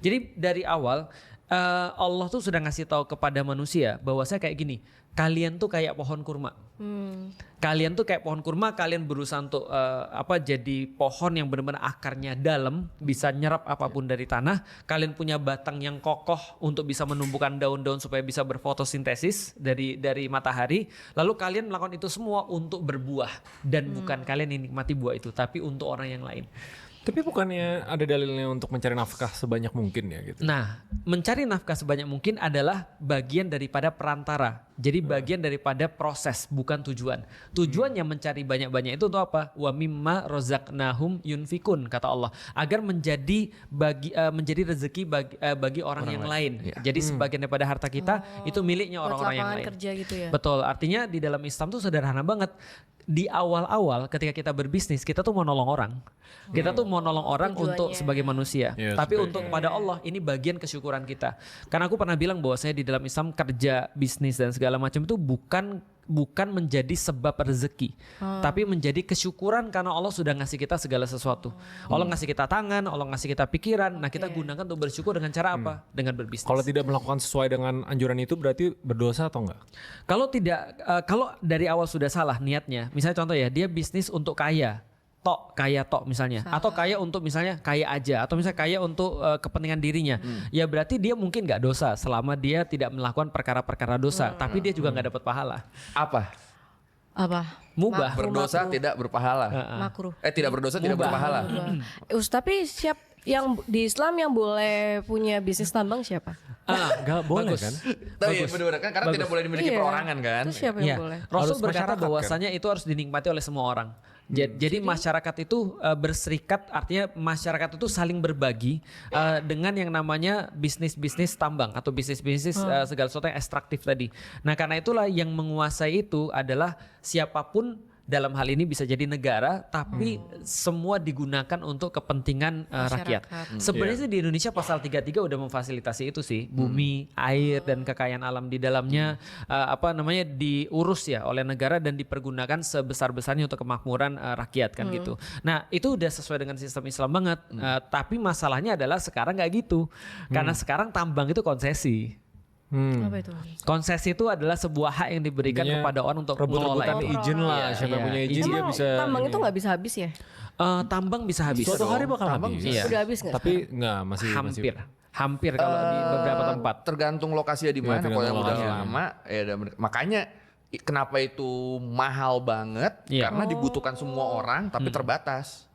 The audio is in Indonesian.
Jadi dari awal Allah tuh sudah ngasih tahu kepada manusia bahwa saya kayak gini, kalian tuh kayak pohon kurma. Kalian tuh kayak pohon kurma, kalian berusaha untuk jadi pohon yang benar-benar akarnya dalam, bisa nyerap apapun dari tanah. Kalian punya batang yang kokoh untuk bisa menumbuhkan daun-daun supaya bisa berfotosintesis dari matahari. Lalu kalian melakukan itu semua untuk berbuah, dan bukan kalian yang nikmati buah itu, tapi untuk orang yang lain. Tapi bukannya ada dalilnya untuk mencari nafkah sebanyak mungkin ya gitu? Nah, mencari nafkah sebanyak mungkin adalah bagian daripada perantara. Jadi bagian daripada proses, bukan tujuan. Tujuannya mencari banyak-banyak itu untuk apa? Wa mimma rozaqnahum yunfikun, kata Allah. Agar menjadi rezeki bagi orang yang lain. Ya. Jadi sebagian daripada harta kita itu miliknya orang-orang yang lain. Kerja gitu ya. Betul, artinya di dalam Islam tuh sederhana banget. Di awal-awal ketika kita berbisnis, kita tuh mau nolong orang. Kita tuh mau nolong orang untuk sebagai manusia. Tapi untuk kepada Allah, ini bagian kesyukuran kita. Karena aku pernah bilang bahwa saya di dalam Islam kerja, bisnis dan segala macam itu bukan menjadi sebab rezeki, tapi menjadi kesyukuran karena Allah sudah ngasih kita segala sesuatu. Allah ngasih kita tangan, Allah ngasih kita pikiran. Nah, kita gunakan untuk bersyukur dengan cara apa? Dengan berbisnis. Kalau tidak melakukan sesuai dengan anjuran itu berarti berdosa atau enggak? Kalau tidak, kalau dari awal sudah salah niatnya, misalnya contoh ya, dia bisnis untuk kaya tok misalnya, atau kaya untuk misalnya kaya aja, atau misalnya kaya untuk kepentingan dirinya, ya berarti dia mungkin nggak dosa selama dia tidak melakukan perkara-perkara dosa, tapi dia juga nggak dapat pahala. Apa? Mubah. Berdosa tidak berpahala. Makruh. Tidak berdosa tidak berpahala. Tapi yang di Islam yang boleh punya bisnis tambang siapa? Nggak boleh kan? Tapi benar kan karena tidak boleh dimiliki perorangan kan? Terus siapa yang boleh? Rasul Harus berkata masyarakat, bahwasanya itu harus dinikmati oleh semua orang. Jadi masyarakat itu berserikat, artinya masyarakat itu saling berbagi dengan yang namanya bisnis-bisnis tambang atau bisnis-bisnis segala sesuatu yang ekstraktif tadi. Nah, karena itulah yang menguasai itu adalah siapapun. Dalam hal ini bisa jadi negara, tapi semua digunakan untuk kepentingan rakyat. Sebenarnya sih di Indonesia pasal 33 udah memfasilitasi itu sih, bumi, air dan kekayaan alam di dalamnya diurus ya oleh negara dan dipergunakan sebesar-besarnya untuk kemakmuran rakyat kan gitu. Nah, itu udah sesuai dengan sistem Islam banget. Tapi masalahnya adalah sekarang nggak gitu, karena sekarang tambang itu konsesi. Apa itu? Konsesi itu adalah sebuah hak yang diberikan kepada orang untuk mengelola itu. Izin lah, siapa punya izin dia bisa. Tambang itu nggak bisa habis ya? Tambang bisa habis. Suatu hari bakal Tambang habis. Iya. Udah habis nggak? Tapi nggak masih Hampir kalau di beberapa tempat. Tergantung lokasinya di mana. Kalau yang udah lokasi. lama, makanya kenapa itu mahal banget? Iya. Karena dibutuhkan semua orang, tapi terbatas.